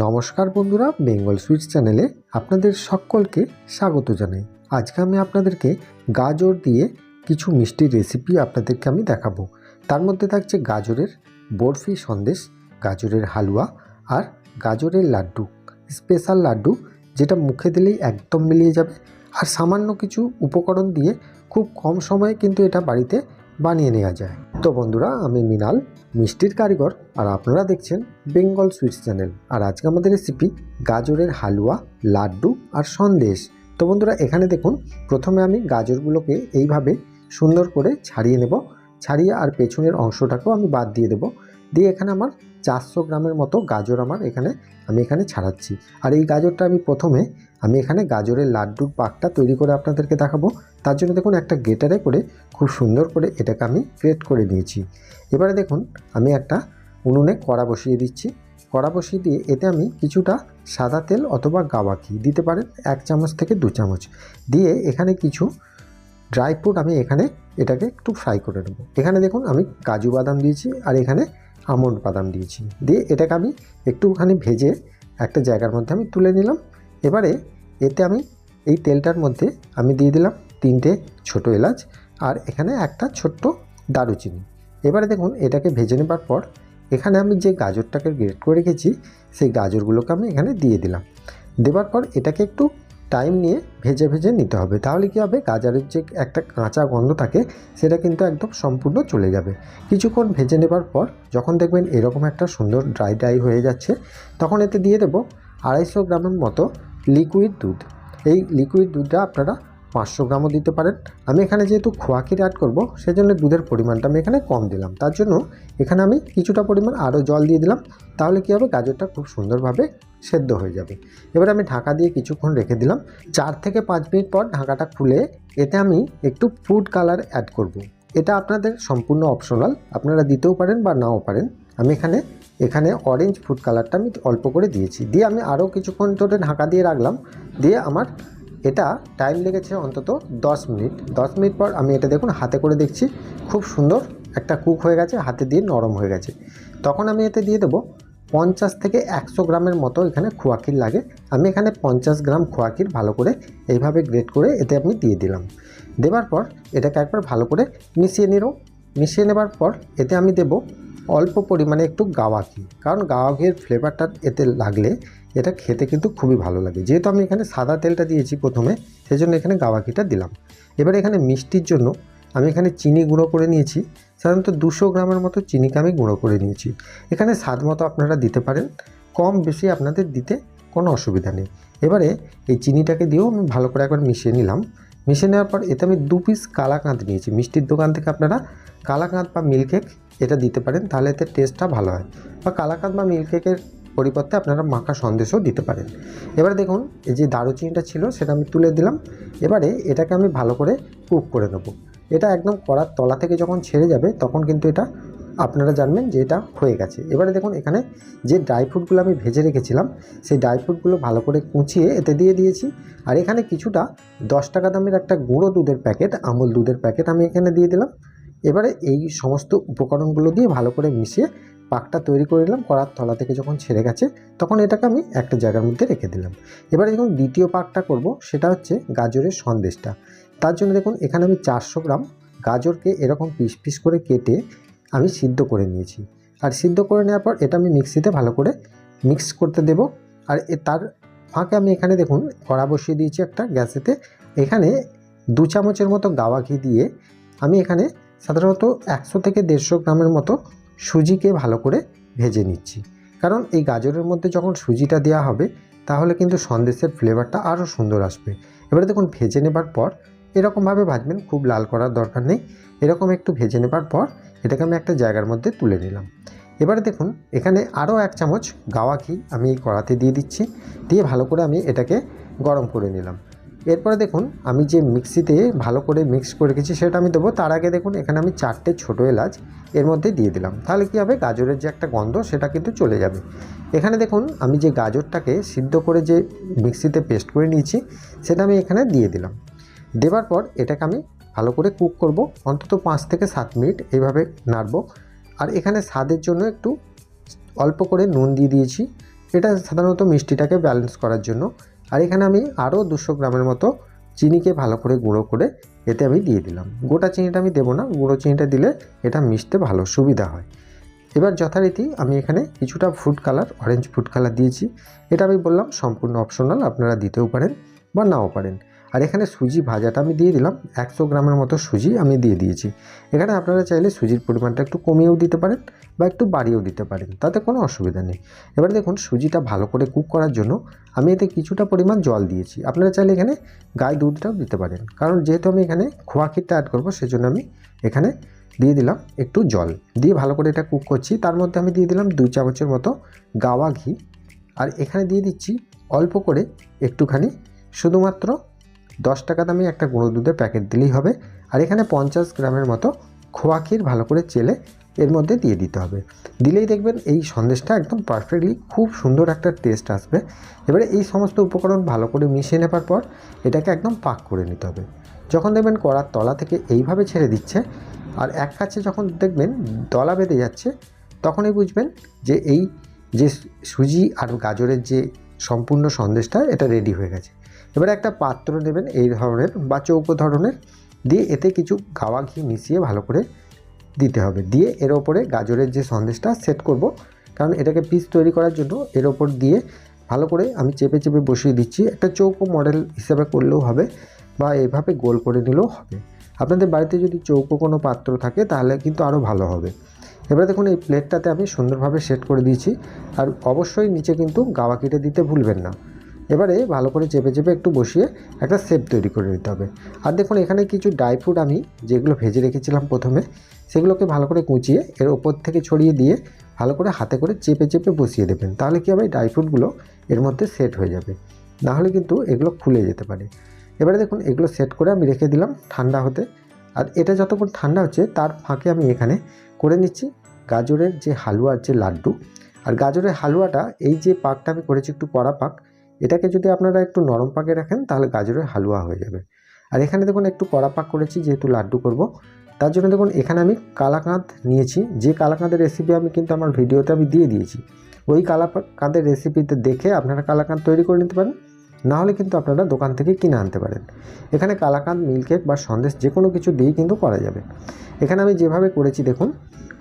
নমস্কার বন্ধুরা, বেঙ্গল সুইটস চ্যানেলে আপনাদের সকলকে স্বাগত জানাই। আজকে আমি আপনাদেরকে গাজর দিয়ে কিছু মিষ্টির রেসিপি আপনাদেরকে আমি দেখাবো। তার মধ্যে থাকছে গাজরের বরফি সন্দেশ, গাজরের হালুয়া আর গাজরের লাড্ডু, স্পেশাল লাড্ডু যেটা মুখে দিলেই একদম মিলিয়ে যাবে। আর সামান্য কিছু উপকরণ দিয়ে খুব কম সময়ে কিন্তু এটা বাড়িতে বানিয়ে নেওয়া যায়। তো বন্ধুরা, আমি মৃণাল, মিষ্টির কারিগর, আর আপনারা দেখছেন বেঙ্গল সুইটস চ্যানেল। আর আজকে আমাদের রেসিপি গাজরের হালুয়া, লাড্ডু আর সন্দেশ। তো বন্ধুরা, এখানে দেখুন, প্রথমে আমি গাজরগুলোকে এইভাবে সুন্দর করে ছাড়িয়ে নেব। ছাড়িয়ে আর পেছনের অংশটাকেও আমি বাদ দিয়ে দেব। দিয়ে এখানে আমার 400 গ্রামের মতো গাজর আমি এখানে ছাড়াচ্ছি। আর এই গাজরটা আমি এখানে গাজরের লাড্ডুর পাকটা তৈরি করে আপনাদেরকে দেখাবো। তার জন্য দেখুন, একটা গ্রেটারে করে খুব সুন্দর করে এটাকে আমি গ্রেট করে নিয়েছি। এবারে দেখুন, আমি একটা উনুনে কড়া বসিয়ে দিচ্ছি। কড়া বসিয়ে দিয়ে এতে আমি কিছুটা সাদা তেল অথবা গাওয়া ঘি দিতে পারেন, 1 চামচ থেকে 2 চামচ দিয়ে এখানে কিছু ড্রাই ফ্রুট আমি এটাকে একটু ফ্রাই করে নেব। এখানে দেখুন, আমি কাজু বাদাম দিয়েছি আর এখানে আমন্ড বাদাম দিয়েছি। দিয়ে এটাকে আমি একটুখানি ভেজে একটা জায়গার মধ্যে আমি তুলে নিলাম। এবারে এতে আমি এই তেলটার মধ্যে আমি দিয়ে দিলাম 3টে ছোটো এলাচ আর এখানে একটা ছোট্ট দারুচিনি। এবারে দেখুন, এটাকে ভেজে নেবার পর এখানে আমি যে গাজরটাকে গ্রেট করে রেখেছি সেই গাজরগুলোকে আমি এখানে দিয়ে দিলাম। দেওয়ার পর এটাকে একটু টাইম নিয়ে ভেজে নিতে হবে। তাহলে কী হবে, গাজরের যে একটা কাঁচা গন্ধ থাকে সেটা কিন্তু একদম সম্পূর্ণ চলে যাবে। কিছুক্ষণ ভেজে নেবার পর যখন দেখবেন এরকম একটা সুন্দর ড্রাই হয়ে যাচ্ছে, তখন এতে দিয়ে দেবো 250 গ্রামের মতো লিকুইড দুধ। এই লিকুইড দুধটা আপনারা 500 গ্রামও দিতে পারেন। আমি এখানে যেহেতু খোয়া ক্ষীর অ্যাড করব, সেজন্য দুধের পরিমাণটা আমি এখানে কম দিলাম। তার জন্য এখানে আমি কিছুটা পরিমাণ আরও জল দিয়ে দিলাম। তাহলে কী হবে, গাজরটা খুব সুন্দরভাবে সেদ্ধ হয়ে যাবে। এবার আমি ঢাকা দিয়ে কিছুক্ষণ রেখে দিলাম। 4 থেকে 5 মিনিট পর ঢাকাটা খুলে এতে আমি একটু ফুড কালার অ্যাড করব। এটা আপনাদের সম্পূর্ণ অপশনাল, আপনারা দিতেও পারেন বা নাও পারেন। আমি এখানে অরেঞ্জ ফুড কালারটা আমি অল্প করে দিয়েছি। দিয়ে আমি আরও কিছুক্ষণ ধরে ঢাকা দিয়ে রাখলাম। দিয়ে আমার এটা টাইম লেগেছে অন্তত 10 মিনিট। 10 মিনিট পর আমি এটা দেখুন হাতে করে দেখছি, খুব সুন্দর একটা কুক হয়ে গেছে, হাতে দিয়ে নরম হয়ে গেছে। তখন আমি এতে দিয়ে দেবো 50 থেকে 100 গ্রামের মতো এখানে খোয়া ক্ষীর লাগে। আমি এখানে 50 গ্রাম খোয়া ক্ষীর ভালো করে এইভাবে গ্রেট করে এতে আমি দিয়ে দিলাম। দেওয়ার পর এটাকে একবার ভালো করে মিশিয়ে নেবার পর এতে আমি দেব অল্প পরিমাণে একটু গাওয়া ঘি, কারণ গাওয়া ঘির ফ্লেভারটা এতে লাগলে এটা খেতে কিন্তু খুবই ভালো লাগে। যেহেতু আমি এখানে সাদা তেলটা দিয়েছি প্রথমে, সেই জন্য এখানে গাওয়া ঘিটা দিলাম। এবার এখানে মিষ্টির জন্য আমি এখানে চিনি গুঁড়ো করে নিয়েছি। সাধারণত 200 গ্রামের মতো চিনিকে আমি গুঁড়ো করে নিয়েছি। এখানে স্বাদ মতো আপনারা দিতে পারেন, কম বেশি আপনাদের দিতে কোনো অসুবিধা নেই। এবারে এই চিনিটাকে দিয়েও আমি ভালো করে একবার মিশিয়ে নিলাম। মিশিয়ে নেওয়ার পর এতে আমি 2 পিস কালাকাঁদ নিয়েছি। মিষ্টির দোকান থেকে আপনারা কালাকাঁদ বা মিল্ক কেক এটা দিতে পারেন, তাহলে এতে টেস্টটা ভালো হয়। বা কালাকাঁদ বা মিল্ক কেকের পরিবর্তে আপনারা মাখা সন্দেশও দিতে পারেন। এবারে দেখুন, এই যে দারুচিনিটা ছিল সেটা আমি তুলে দিলাম। এবারে এটাকে আমি ভালো করে কুক করে নেব। এটা একদম কড়ার তলা থেকে যখন ছেড়ে যাবে তখন কিন্তু এটা আপনারা জানবেন যে এটা হয়ে গেছে। এবারে দেখুন, এখানে যে ড্রাই ফ্রুটগুলো আমি ভেজে রেখেছিলাম সেই ড্রাই ফ্রুটগুলো ভালো করে কুচিয়ে এতে দিয়ে দিয়েছি। আর এখানে কিছুটা 10 টাকা দামের একটা গুঁড়ো দুধের প্যাকেট, আমুল দুধের প্যাকেট আমি এখানে দিয়ে দিলাম। এবারে এই সমস্ত উপকরণগুলো দিয়ে ভালো করে মিশিয়ে পাকটা তৈরি করে নিলাম। কড়ার তলা থেকে যখন ছেড়ে গেছে তখন এটাকে আমি একটা জায়গার মধ্যে রেখে দিলাম। এবারে যখন দ্বিতীয় পাকটা করব, সেটা হচ্ছে গাজরের সন্দেশটা। তার জন্য দেখুন, এখানে আমি 400 গ্রাম গাজরকে এরকম পিস করে কেটে আমি সিদ্ধ করে নিয়েছি। আর সিদ্ধ করে নেওয়ার পর এটা আমি মিক্সিতে ভালো করে মিক্স করতে দেব। আর তার ফাঁকে আমি এখানে দেখুন কড়া বসিয়ে দিয়েছি একটা গ্যাসেতে। এখানে 2 চামচের মতো গাওয়া ঘি দিয়ে আমি এখানে সাধারণত 100 থেকে 150 গ্রামের মতো সুজিকে ভালো করে ভেজে নিচ্ছি। কারণ এই গাজরের মধ্যে যখন সুজিটা দেওয়া হবে তাহলে কিন্তু সন্দেশের ফ্লেভারটা আরও সুন্দর আসবে। এবারে দেখুন, ভেজে নেবার পর এরকমভাবে ভাজবেন, খুব লাল করার দরকার নেই। এরকম একটু ভেজে নেবার পর এটাকে আমি একটা জায়গার মধ্যে তুলে নিলাম। এবারে দেখুন, এখানে আরও 1 চামচ গাওয়া ঘি আমি এই কড়াতে দিয়ে দিচ্ছি। দিয়ে ভালো করে আমি এটাকে গরম করে নিলাম। এরপরে দেখুন, আমি যে মিক্সিতে ভালো করে মিক্স করে রেখেছি সেটা আমি দেবো। তার আগে দেখুন, এখানে আমি 4টে ছোটো এলাচ এর মধ্যে দিয়ে দিলাম। তাহলে কী হবে, গাজরের যে একটা গন্ধ সেটা কিন্তু চলে যাবে। এখানে দেখুন, আমি যে গাজরটাকে সিদ্ধ করে যে মিক্সিতে পেস্ট করে নিয়েছি সেটা আমি এখানে দিয়ে দিলাম। দেওয়ার পর এটাকে আমি ভালো করে কুক করব, অন্তত 5 থেকে 7 মিনিট এইভাবে নাড়ব। আর এখানে স্বাদের জন্য একটু অল্প করে নুন দিয়ে দিয়েছি। এটা সাধারণত মিষ্টিটাকে ব্যালেন্স করার জন্য। আর এখানে আমি আরও 200 গ্রামের মতো চিনিকে ভালো করে গুঁড়ো করে এতে আমি দিয়ে দিলাম। গোটা চিনিটা আমি দেবো না, গুঁড়ো চিনিটা দিলে এটা মিশতে ভালো সুবিধা হয়। এবার যথারীতি আমি এখানে কিছুটা food colour, orange food colour দিয়েছি। এটা আমি বললাম সম্পূর্ণ অপশনাল, আপনারা দিতেও পারেন বা নাও পারেন। আর এখানে সুজি ভাজাটা আমি দিয়ে দিলাম, 100 গ্রামের মতো সুজি আমি দিয়ে দিয়েছি। এখানে আপনারা চাইলে সুজির পরিমাণটা একটু কমিয়েও দিতে পারেন বা একটু বাড়িয়েও দিতে পারেন, তাতে কোনো অসুবিধা নেই। এবার দেখুন সুজিটা ভালো করে কুক করার জন্য আমি এতে কিছুটা পরিমাণ জল দিয়েছি। আপনারা চাইলে এখানে গাই দুধটাও দিতে পারেন, কারণ যেহেতু আমি এখানে খোয়া ক্ষীরটা অ্যাড করবো সেজন্য আমি এখানে দিয়ে দিলাম একটু জল দিয়ে ভালো করে এটা কুক করছি। তার মধ্যে আমি দিয়ে দিলাম 2 চামচের মতো গাওয়া ঘি। আর এখানে দিয়ে দিচ্ছি অল্প করে একটুখানি, শুধুমাত্র 10 টাকা দামি একটা গুঁড়ো দুধের প্যাকেট দিলেই হবে। আর এখানে 50 গ্রামের মতো খোয়া ক্ষীর ভালো করে চেলে এর মধ্যে দিয়ে দিতে হবে। দিলেই দেখবেন এই সন্দেশটা একদম পারফেক্টলি খুব সুন্দর একটা টেস্ট আসবে। এবারে এই সমস্ত উপকরণ ভালো করে মিশিয়ে নেবার পর এটাকে একদম পাক করে নিতে হবে। যখন দেখবেন কড়ার তলা থেকে এইভাবে ছেড়ে দিচ্ছে আর এক কাছে যখন দেখবেন দলা বেঁধে যাচ্ছে, তখনই বুঝবেন যে এই যে সুজি আর গাজরের যে সম্পূর্ণ সন্দেশটা এটা রেডি হয়ে গেছে। এবারে একটা পাত্র নেবেন এই ধরনের বা চৌকো ধরনের, দিয়ে এতে কিছু গাওয়া ঘি মিশিয়ে ভালো করে দিতে হবে। দিয়ে এর ওপরে গাজরের যে সন্দেশটা সেট করব, কারণ এটাকে পিস তৈরি করার জন্য এর ওপর দিয়ে ভালো করে আমি চেপে চেপে বসিয়ে দিচ্ছি। একটা চৌকো মডেল হিসাবে করলেও হবে বা এভাবে গোল করে নিলেও হবে। আপনাদের বাড়িতে যদি চৌকো কোনো পাত্র থাকে তাহলে কিন্তু আরও ভালো হবে। এবারে দেখুন এই প্লেটটাতে আমি সুন্দরভাবে সেট করে দিয়েছি। আর অবশ্যই নিচে কিন্তু গাওয়া ঘিটা দিতে ভুলবেন না। এবারে ভালো করে চেপে চেপে একটু বসিয়ে একটা শেপ তৈরি করে নিতে হবে। আর দেখুন এখানে কিছু ড্রাই ফ্রুট আমি যেগুলো ভেজে রেখেছিলাম প্রথমে, সেগুলোকে ভালো করে কুচিয়ে এর ওপর থেকে ছড়িয়ে দিয়ে ভালো করে হাতে করে চেপে চেপে বসিয়ে দেবেন। তাহলে কী হবে, ড্রাই ফ্রুটগুলো এর মধ্যে সেট হয়ে যাবে, নাহলে কিন্তু এগুলো খুলে যেতে পারে। এবারে দেখুন এগুলো সেট করে আমি রেখে দিলাম ঠান্ডা হতে। আর এটা যতক্ষণ ঠান্ডা হচ্ছে তার ফাঁকে আমি এখানে করে নিচ্ছি গাজরের যে হালুয়ার যে লাড্ডু। আর গাজরের হালুয়াটা এই যে পাকটা আমি করেছি একটু কড়া পাক, এটাকে যদি আপনারা একটু নরম পাকে রাখেন তাহলে গাজরের হালুয়া হয়ে যাবে। আর এখানে দেখুন একটু কড়া পাক করেছি যেহেতু লাড্ডু করব, তার জন্য দেখুন এখানে আমি কালাকাঁদ নিয়েছি। যে কালাকাঁদের রেসিপি আমি কিন্তু আমার ভিডিওতে আমি দিয়ে দিয়েছি, ওই কালাকাঁদের রেসিপিতে দেখে আপনারা কালাকাঁদ তৈরি করে নিতে পারেন, নাহলে কিন্তু আপনারা দোকান থেকে কিনে আনতে পারেন। এখানে কালাকাঁদ, মিল্ককেক বা সন্দেশ যে কোনো কিছু দিয়েই কিন্তু করা যাবে। এখানে আমি যেভাবে করেছি দেখুন,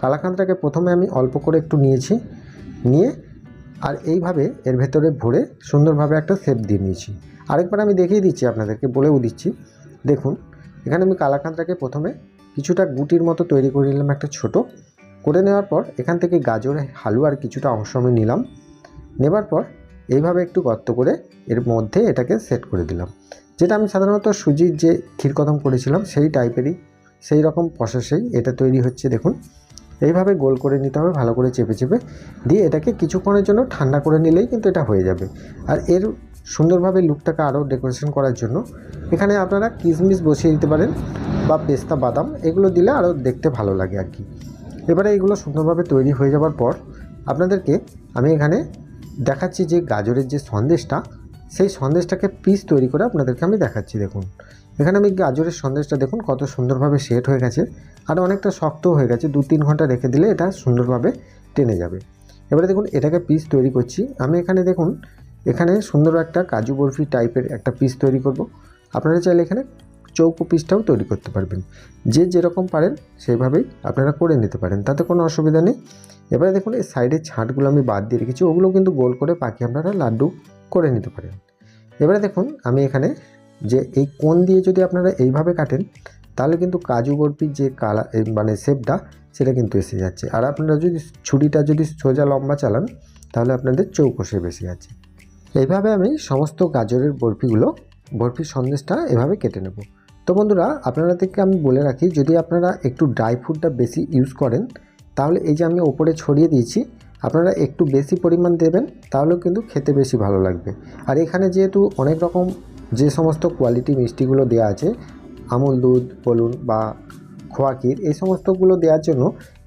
কালাকাঁদটাকে প্রথমে আমি অল্প করে একটু নিয়েছি, নিয়ে আর এইভাবে এর ভেতরে ভরে সুন্দরভাবে একটা শেপ দিয়ে নিয়েছি। আরেকবার আমি দেখিয়ে দিচ্ছি আপনাদেরকে, বলেও দিচ্ছি। দেখুন এখানে আমি কালাকাঁদটাকে প্রথমে কিছুটা গুটির মতো তৈরি করে নিলাম, একটা ছোট করে নেওয়ার পর এখান থেকে গাজরের হালুয়ার কিছুটা অংশ আমি নিলাম। নেবার পর এইভাবে একটু গর্ত করে এর মধ্যে এটাকে সেট করে দিলাম, যেটা আমি সাধারণত সুজির যে ক্ষীরকদম করেছিলাম সেই টাইপেরই, সেই রকম প্রসেসেই এটা তৈরি হচ্ছে। দেখুন এইভাবে গোল করে নিতে হবে, ভালো করে চেপে চেপে দিয়ে এটাকে কিছুক্ষণের জন্য ঠান্ডা করে নিলেই কিন্তু এটা হয়ে যাবে। আর এর সুন্দরভাবে লুকটাকে আরও ডেকোরেশন করার জন্য এখানে আপনারা কিশমিশ বসিয়ে দিতে পারেন বা পেস্তা বাদাম, এগুলো দিলে আরও দেখতে ভালো লাগে আর কি। এবারে এগুলো সুন্দরভাবে তৈরি হয়ে যাওয়ার পর আপনাদেরকে আমি এখানে দেখাচ্ছি যে গাজরের যে সন্দেশটা, সেই সন্দেশটাকে পিস তৈরি করে আপনাদেরকে আমি দেখাচ্ছি। দেখুন এখানে আমি গাজরের সন্দেশটা দেখুন কত সুন্দরভাবে সেট হয়ে গেছে, আর অনেকটা শক্তও হয়ে গেছে। 2-3 ঘন্টা রেখে দিলে এটা সুন্দরভাবে টেনে যাবে। এবারে দেখুন এটাকে পিস তৈরি করছি আমি। এখানে দেখুন এখানে সুন্দর একটা কাজু বরফি টাইপের একটা পিস তৈরি করব। আপনারা চাইলে এখানে চৌকো পিসটাও তৈরি করতে পারবেন, যে যেরকম পারেন সেইভাবেই আপনারা করে নিতে পারেন, তাতে কোনো অসুবিধা নেই। এবারে দেখুন এই সাইডের ছাঁটগুলো আমি বাদ দিয়ে রেখেছি, ওগুলো কিন্তু গোল করে পাকিয়ে আপনারা লাড্ডু করে নিতে পারেন। এবারে দেখুন আমি এখানে যে এই কোণ দিয়ে যদি আপনারা এইভাবে কাটেন তাহলে কিন্তু কাজু বরফির যে মানে শেপটা সেটা কিন্তু এসে যাচ্ছে। আর আপনারা যদি ছুরিটা যদি সোজা লম্বা চালান তাহলে আপনাদের চৌকো শেপ এসে যাচ্ছে। এইভাবে আমি সমস্ত গাজরের বরফির সন্দেশটা এভাবে কেটে নেব। তো বন্ধুরা আপনাদেরকে আমি বলে রাখি, যদি আপনারা একটু ড্রাই ফ্রুটটা বেশি ইউজ করেন তাহলে এই যে আমি ওপরে ছড়িয়ে দিয়েছি, আপনারা একটু বেশি পরিমাণ দেবেন, তাহলেও কিন্তু খেতে বেশি ভালো লাগবে। আর এখানে যেহেতু অনেক রকম যে সমস্ত কোয়ালিটি মিষ্টিগুলো দেওয়া আছে, আমুল দুধ বলুন বা খোয়া ক্ষীর, এই সমস্তগুলো দেওয়ার জন্য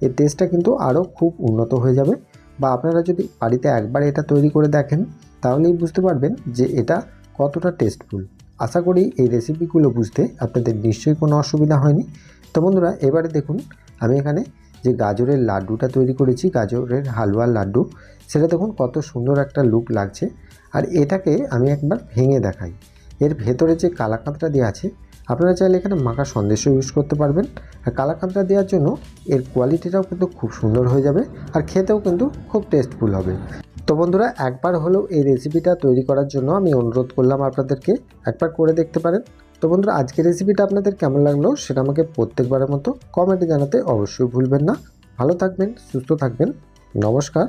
এর টেস্টটা কিন্তু আরও খুব উন্নত হয়ে যাবে। বা আপনারা যদি বাড়িতে একবার এটা তৈরি করে দেখেন তাহলেই বুঝতে পারবেন যে এটা কতটা টেস্টফুল। আশা করি এই রেসিপিগুলো বুঝতে আপনাদের নিশ্চয়ই কোনো অসুবিধা হয়নি। তো বন্ধুরা এবারে দেখুন আমি এখানে যে গাজরের লাড্ডুটা তৈরি করেছি, গাজরের হালুয়ার লাড্ডু, সেটা দেখুন কত সুন্দর একটা লুক লাগছে। আর এটাকে আমি একবার ভেঙে দেখাই। এর ভেতরে যে কালাকাঁদটা দেওয়া আছে, আপনারা চাইলে এখানে মাখা সন্দেশও ইউজ করতে পারবেন। আর কালাকাঁদটা দেওয়ার জন্য এর কোয়ালিটিটাও কিন্তু খুব সুন্দর হয়ে যাবে, আর খেতেও কিন্তু খুব টেস্টফুল হবে। তো বন্ধুরা, একবার হলেও এই রেসিপিটা তৈরি করার জন্য আমি অনুরোধ করলাম আপনাদেরকে, একবার করে দেখতে পারেন। তো বন্ধুরা, আজকের রেসিপিটা আপনাদের কেমন লাগলো সেটা আমাকে প্রত্যেকবারের মতো কমেন্টে জানাতে অবশ্যই ভুলবেন না। ভালো থাকবেন, সুস্থ থাকবেন, নমস্কার।